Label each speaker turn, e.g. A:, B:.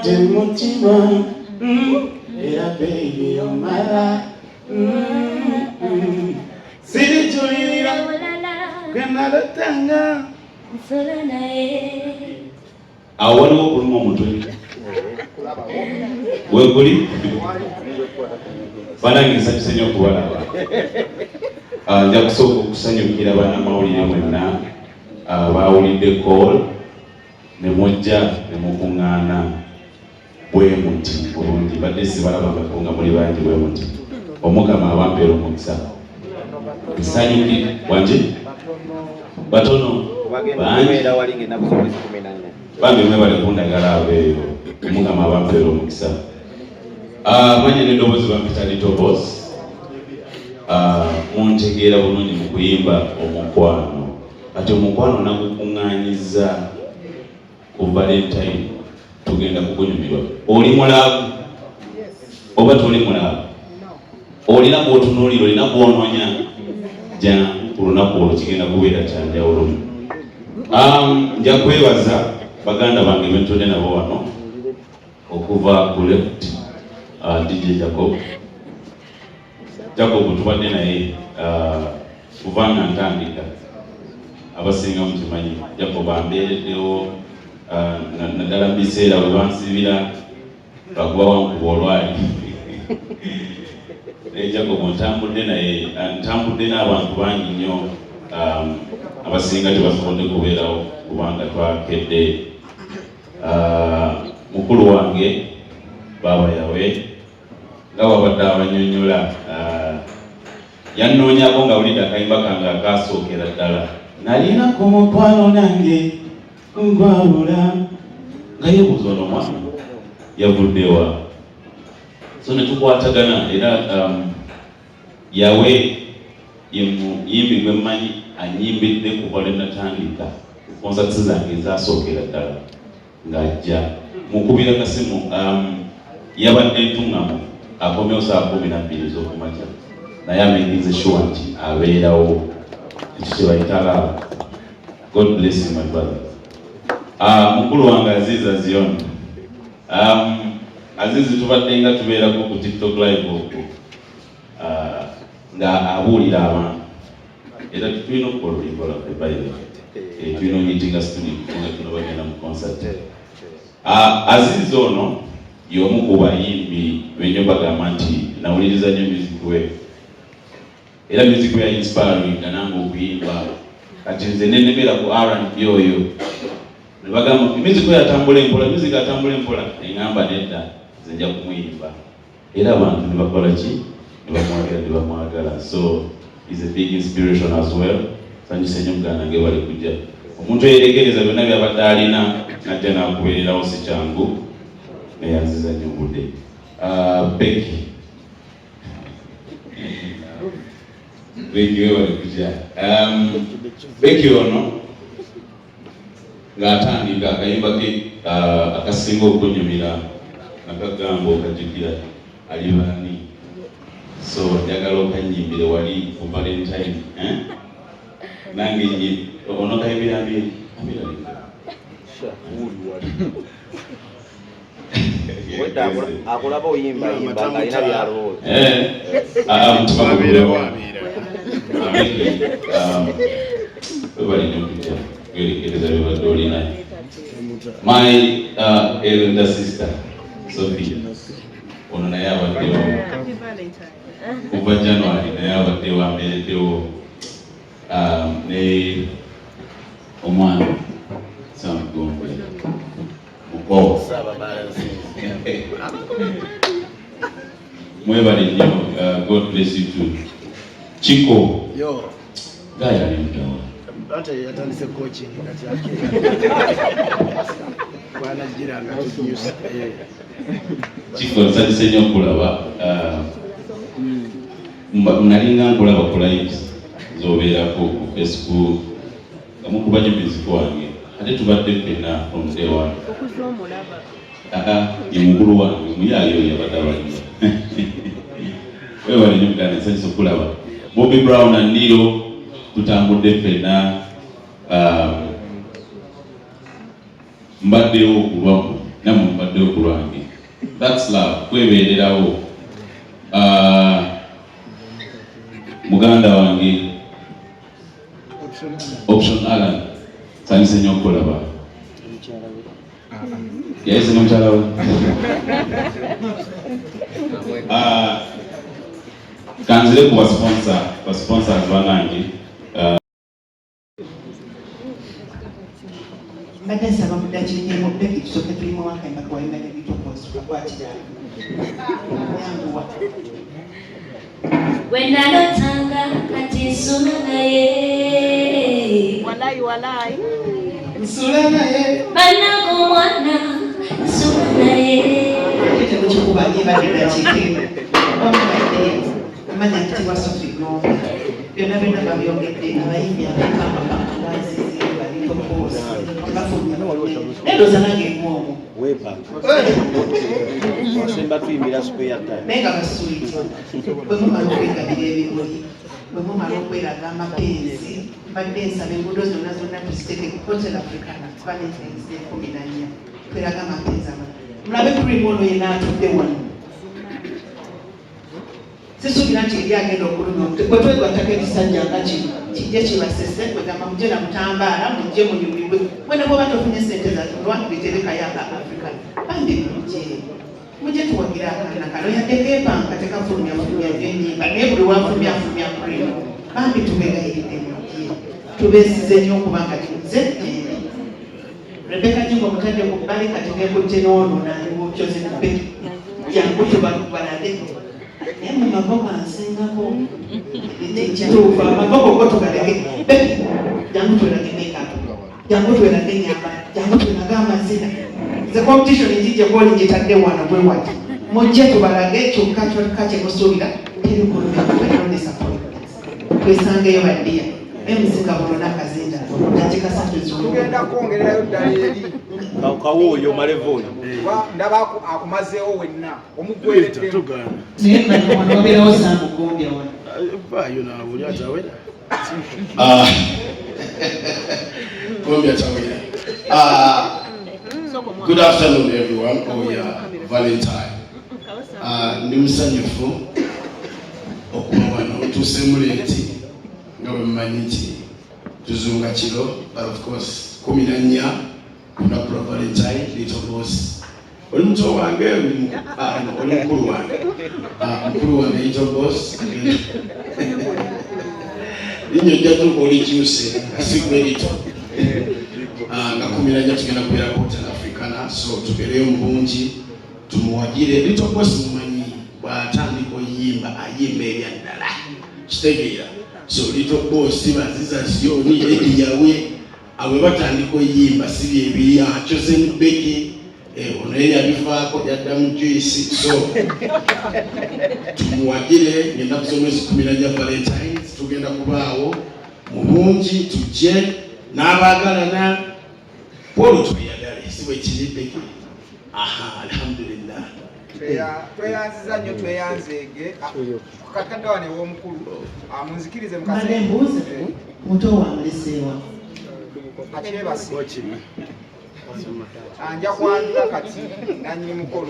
A: mutima. Yeah, baby, you're my life. Siri tulira Gana tanga awaliwo okuluma omutwe weguli banangisa kisenyo okubalaba. Nja kusooka okusanyukira bannamawulire mwenna bawulidde call ne mujja ne mukuŋŋaana bwe muti bulungi. Badde sibalabangako nga muli bangi bwe muti. Omukama abampeera omukisa nsanyuki wangi batono bange mwebale kundagala abeeyo. Omukama abampeera omukisa. Manya n'eddoboozi bampita Little Boss. Muntegeera bulungi mu kuyimba omukwano. Ate omukwano nagukuŋŋaanyiza ku Valentine tugenda kugunyumirwa. Oli mulaavu oba toli mulaavu? Olina bw'otunuulira, olina bw'onoonya jangu ku lunaku olwo kigenda kubeera kyanjawulo. Nja kwebaza baganda bange bentudde nabo wano okuva ku left, DJ Jacob tubadde naye kuva nga ntandika abasinga mukimanyi. Jacob ambeereddewo naddala mu biseera bwe bansibira bakuba wankuba olwali. Jacob ntambudde n'abantu bangi nnyo abasinga tebasobodde kubeerawo kubanga twakedde. Mukulu wange baaba yawe nga wabadde abanyonnyola yannoonyako nga bulidde akayimba kange akasookera ddala. Nalinako mukwano nange ngwabula nga yebuuza ono mwana yavuddewa. So netukwatagana era yawe yemuyimbi gwe mmanyi anyimbidde kuva lwe natandika konsati zange ezasookera ddala ng'ajja mukubira kasimu. Yabadde ntuŋŋamu akomyewo saa 12 z'okumakya naye amakinze sure nti abeerawo. Ekyo kye bayita alaba. God bless you my brother. Mukulu wange Aziza Zion. Azizi tubadde nga tubeerako ku TikTok live okwo nga abuulira abantu era tulina okukola oluyimba lwaffe bayiro tulina omitinga studio nga tuno bagenda mu concert. Azizi ono y'omu ku bayimbi benyo bagamba nti nawuliriza nnyo music we era music we yainspiringa nange okuyimba. Kati nze nenemera ku R&B oyo ne bagamba music we atambula empola eŋŋamba nedda nja kumuyimba era abantu ne bakola ki ne bamwagala. So is a big inspiration as well. Sanyuse nnyo muganda nge bali kujja omuntu eyerekereza byonna byabadde alina najja n'akubeererawo si kyangu naye yanziza nnyo budde. Becky we bali kujja. Becky ono ng'atandika akayimba ke akasinga okunyumira akagamba okajjukira ali baani. So njagala okanyimbire wali ku Valentine nange ono kayimbira mbiri
B: akulaba oyimba nga alina byalowooza.
A: Bali nnyo kujja gerekereza bibadde olina. My elder sister Sophie ono naye abaddewo kuva January naye abaddewo ambeereddewo ne omwana Samugombe muko mwebale nnyo. God bless you too. Chico gaya alimutawa
C: ate yatandise coaching kati yake bwana jiranga tunyusa
A: Chico nsanyuse nnyo okulaba. Nalinga nkulaba ku lives zobeerako ku Facebook nga mukuba nnyo music wange ate tubadde ffenna from day one. Ye mukulu wange muyaayo yabadde abalima. Webale nnyo muganda nsanyuse okulaba. Bobby Brown and Nilo tutambudde ffenna mbaddewo okulwamu nammwe mbadde okulwange. That's love, kwebeererawo. Muganda wange Option Alan sanyise nnyo okulaba. Yayise n'omukyala we. Kanzire ku sponsors banange.
D: Mbadde nsaba muddakirinye mu bbeki tusooke tulimu wakemba kwayimala ebitokozi tukwatira yanguwa
E: wenalotanga kati nsula naye
D: nsula naye
E: banago mwana nsula naye
D: ate temukikuba nibaddedakiike omugadde manya kitibwa sofigo byonna byonna babyogedde abayimbi abekamabazizi balitokozi tebafuluma nedoza nange emwomo naye nga basuiti bwe mumala okwegabira ebigoli bwe mumala okweraga amapenzi mbadde nsaba enguudo zonna zonna tuziteke ku hotel africana Valentine 14 tweraga amapenzi amala mulabe kulimolo yena atudde wano sisuubira nti eri agenda okuluma bwe twegattako ekisajja nga kino kijje kibasese kwegamba mujje na mutambaala mujje munyumibwe mwene bwoba tofunye sente zatulwabiterekayo african bambi mujje tuwagira akaana kano yaddeko epanka tekafulumya Byenyimba naye buli wafulumya krimu bambi tubegayiridde mujje tubeesize nnyo okubanga kize Rebeka Jingo mutadde ku bbali kati ngekutte n'ono naliwokyoze nabbe jangu tubalade naye mu maboko ansingako kituufu amaboko go tugaleke jangu twelage mekapu jangu twelage enyamba jangu twelage amazina ze competition njije goli njitadde wano bwe wati mujje tubalage kyokka kyemusuubira terikulumironesa twesangeyo baddiya emuzinga bulona akazinda dakika 3
F: tugenda kwongererayo ddala eri
B: kawuuyo malevoyo
F: ndaba akumazeewo wenna omugweredde
D: naye nanobeerawo samugombya wano
C: vaayo naawuli atawera
G: Gombia Tawira. Good afternoon, everyone. Oh yeah, Valentine. Nimusanyufu okuba wano tusemuleti nga bwe mumanyi nti tuzunga kiro, but of course 14 lunaku lwa Valentine, little boss. Oli muto wange oli mukulu wange. Mukulu wange little boss. Linyo jjatu oli kyuse asigwe lito. Nga 14 tugenda kubeera ku Hotel Africana, so tubeereyo mulungi tumuwagire little boss mumanyi bw'atandika oyimba ayimba ebyaddala kitegeera. So little boss baziza sioni edi yawe awe batandika oyimba si byebiri akyoze n'Becky ono yali abivaako yadda mu juice. So tumuwagire ngenda kusomezi 14 Valentine tugenda kubaawo mulungi tujje n'abaagalana Paul tuyagale si bwe kiri Becky. Alhamdulillah.
F: Tweyanziza nnyo tweyanzeege kakaddawa ne w'omukulu munzikirize
D: mbadde mbuuze muto wamleseewa
F: akyebase anja kwanduka kati nannyini mukolo